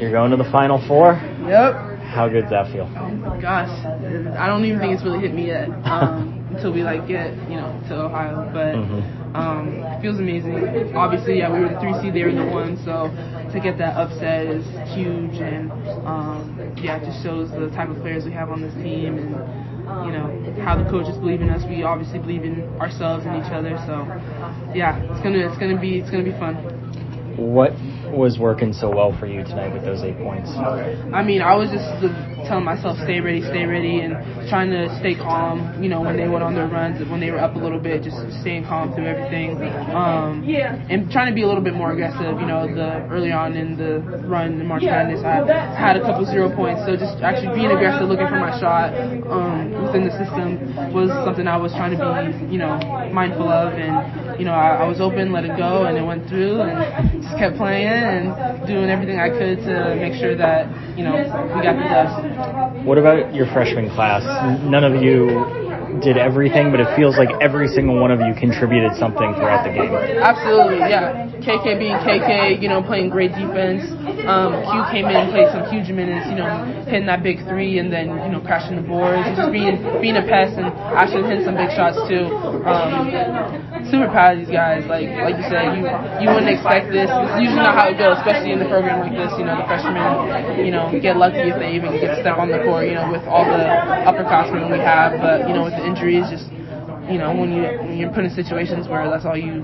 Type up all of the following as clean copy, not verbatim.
You're going to the Final Four? Yep. How good does that feel? Gosh, I don't even think it's really hit me yet until we get to Ohio. But it feels amazing. Obviously, we were the 3 seed, they were the 1, so to get that upset is huge, and it just shows the type of players we have on this team, and how the coaches believe in us. We obviously believe in ourselves and each other. So it's gonna be fun. What was working so well for you tonight with those 8 points? I was just telling myself, stay ready, and trying to stay calm, when they went on their runs, when they were up a little bit, just staying calm through everything. And trying to be a little bit more aggressive, early on in the run in March Madness, I had a couple 0 points, so just actually being aggressive, looking for my shot within the system was something I was trying to be, mindful of, and, I was open, let it go, and it went through, and just kept playing and doing everything I could to make sure that, we got the dubs. What about your freshman class? None of you did everything, but it feels like every single one of you contributed something throughout the game. Absolutely, yeah. KK being KK, playing great defense. Q came in, played some huge minutes, hitting that big 3 and then, crashing the boards, and just being a pest and actually hitting some big shots too. Super proud of these guys. Like you said, you wouldn't expect this. It's usually not how it goes, especially in the program like this. The freshmen, get lucky if they even get to step on the court, with all the upperclassmen we have. But, with the injuries, just, when you're put in situations where that's all you,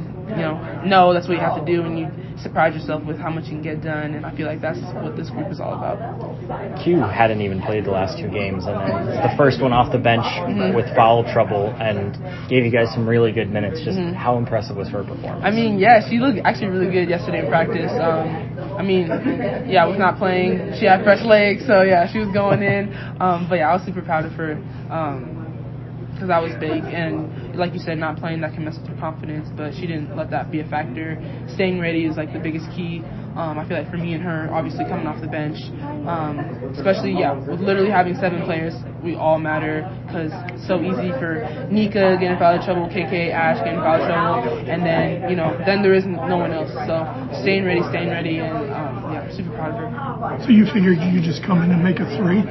know that's what you have to do, and you surprise yourself with how much you can get done, and I feel like that's what this group is all about. Q hadn't even played the last 2 games, and then it's the first one off the bench with foul trouble, and gave you guys some really good minutes. Just how impressive was her performance? She looked actually really good yesterday in practice. With not playing, she had fresh legs, so she was going in. But I was super proud of her. Because that was big, and like you said, not playing, that can mess with her confidence, but she didn't let that be a factor. Staying ready is the biggest key. I feel like for me and her, obviously coming off the bench, especially with literally having 7 players, we all matter, because it's so easy for Nika getting foul of trouble, KK, Ash getting foul of trouble, and then then there is no one else. So staying ready, and super proud of her. So you figured you could just come in and make a 3?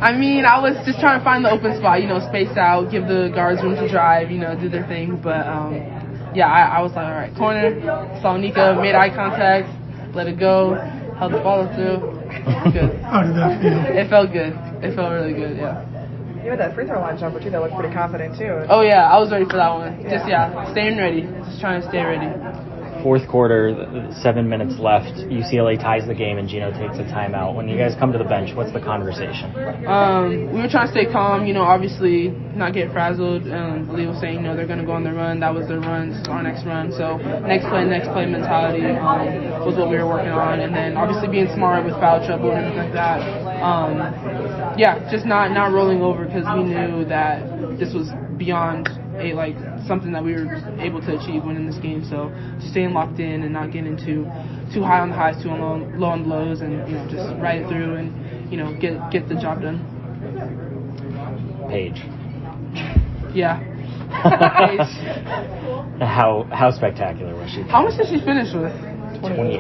I was just trying to find the open spot, space out, give the guards room to drive, do their thing. But, I was like, all right, corner, saw Nika, made eye contact, let it go, held the follow through. Good. How did that feel? It felt good. It felt really good, yeah. You had that free throw line jumper, too, that looked pretty confident, too. Oh, yeah, I was ready for that one. Just, staying ready. Just trying to stay ready. Fourth quarter, 7 minutes left. UCLA ties the game and Gino takes a timeout. When you guys come to the bench, what's the conversation? We were trying to stay calm, obviously not get frazzled. Lee was saying, they're going to go on their run. That was their run. This is our next run. So next play mentality was what we were working on. And then obviously being smart with foul trouble and everything like that. Just not rolling over, because we knew that this was beyond something that we were able to achieve winning this game. So just staying locked in and not getting too high on the highs, too low on the lows, and just ride it through and get the job done. Paige. Yeah. Paige. How spectacular was she? How much did she finish with? 28.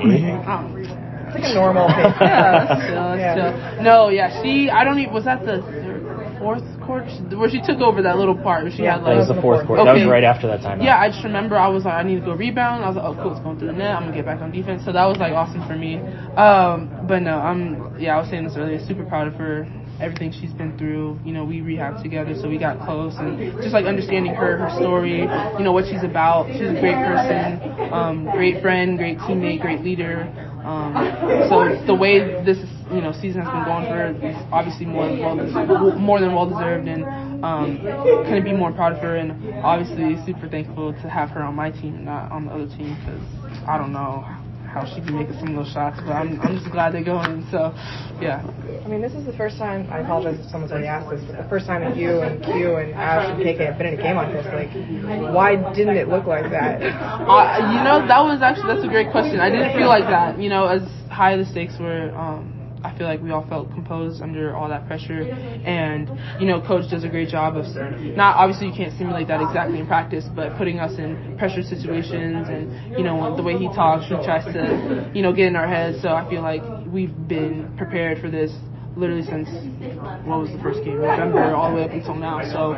It's like a normal pace. No, she, I don't even, was that the fourth quarter where she took over that little part where she had that was the fourth quarter. Okay. That was right after that time. I just remember I was like, I need to go rebound. I was like, oh cool, it's going through the net, I'm gonna get back on defense. So that was awesome for me. But no, I was saying this earlier, super proud of her, everything she's been through. We rehabbed together, so we got close, and just understanding her story, what she's about. She's a great person, great friend, great teammate, great leader. So the way this season has been going for her is obviously more than well deserved, and couldn't be more proud of her, and obviously super thankful to have her on my team, not on the other team, because I don't know how she'd be making some of those shots, but I'm just glad they're going. So this is the first time, I apologize if someone's already asked this, but the first time that you and Q and Ash and KK have been in a game like this. Why didn't it look like that? That's a great question. I didn't feel like that. As high the stakes were, I feel like we all felt composed under all that pressure. And, you know, Coach does a great job of not, obviously you can't simulate that exactly in practice, but putting us in pressure situations. And, you know, the way he talks, he tries to, you know, get in our heads. So I feel like we've been prepared for this literally since, what was the first game, November, all the way up until now. So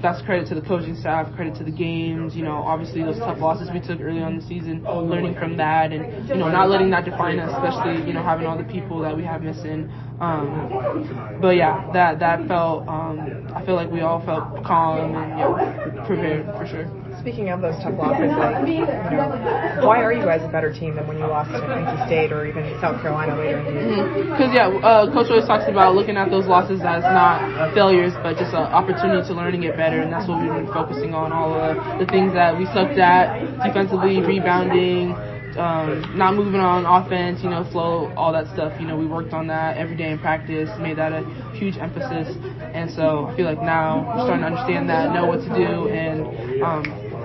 that's credit to the coaching staff, credit to the games, you know, obviously those tough losses we took early on in the season, learning from that and, you know, not letting that define us, especially, you know, having all the people that we have missing. But yeah, that felt, I feel like we all felt calm and, yeah, prepared for sure. Speaking of those tough losses, like, you know, why are you guys a better team than when you lost to NC State or even South Carolina later in the year? Because, Coach always talks about looking at those losses as not failures, but just an opportunity to learn and get better, and that's what we've been focusing on, all of the things that we sucked at, defensively, rebounding, not moving on offense, you know, flow, all that stuff. You know, we worked on that every day in practice, made that a huge emphasis, and so I feel like now we're starting to understand that, know what to do, and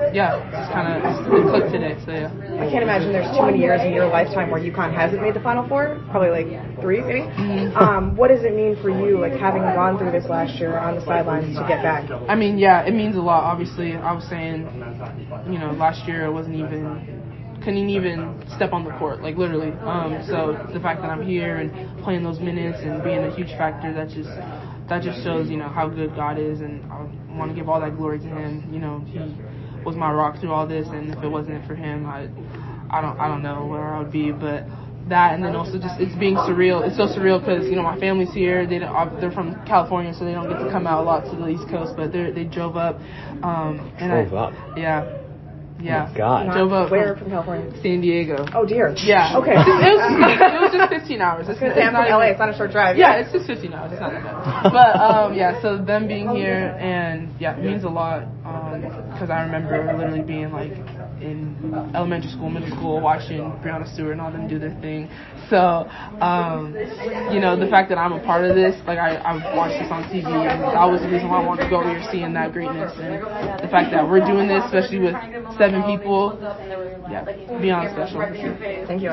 just kind of clicked today. So yeah. I can't imagine there's too many years in your lifetime where UConn hasn't made the Final Four. Probably like 3, maybe. Mm-hmm. What does it mean for you, like having gone through this last year on the sidelines to get back? I mean, yeah, it means a lot. Obviously, I was saying, you know, last year I couldn't even step on the court, like literally. So the fact that I'm here and playing those minutes and being a huge factor, that just shows, you know, how good God is, and I want to give all that glory to Him. You know, He was my rock through all this, and if it wasn't for Him, I don't know where I would be. But that, and then also just it's being surreal. It's so surreal because, you know, my family's here. They're from California, so they don't get to come out a lot to the East Coast, but they drove up. Yeah. Oh, God. Drove up Where from California? San Diego. Oh, dear. Yeah. Okay. It was just 15 hours. I'm from LA. It's not a short drive. Yeah, it's just 15 hours. It's not that bad. But, so them being here, and, yeah, it means a lot because I remember literally being, like, in elementary school, middle school, watching Breonna Stewart and all them do their thing. So, you know, the fact that I'm a part of this, like, I watched this on TV, and that was the reason why I wanted to go here, seeing that greatness. And the fact that we're doing this, especially with 7 people, yeah, beyond special for sure. Thank you.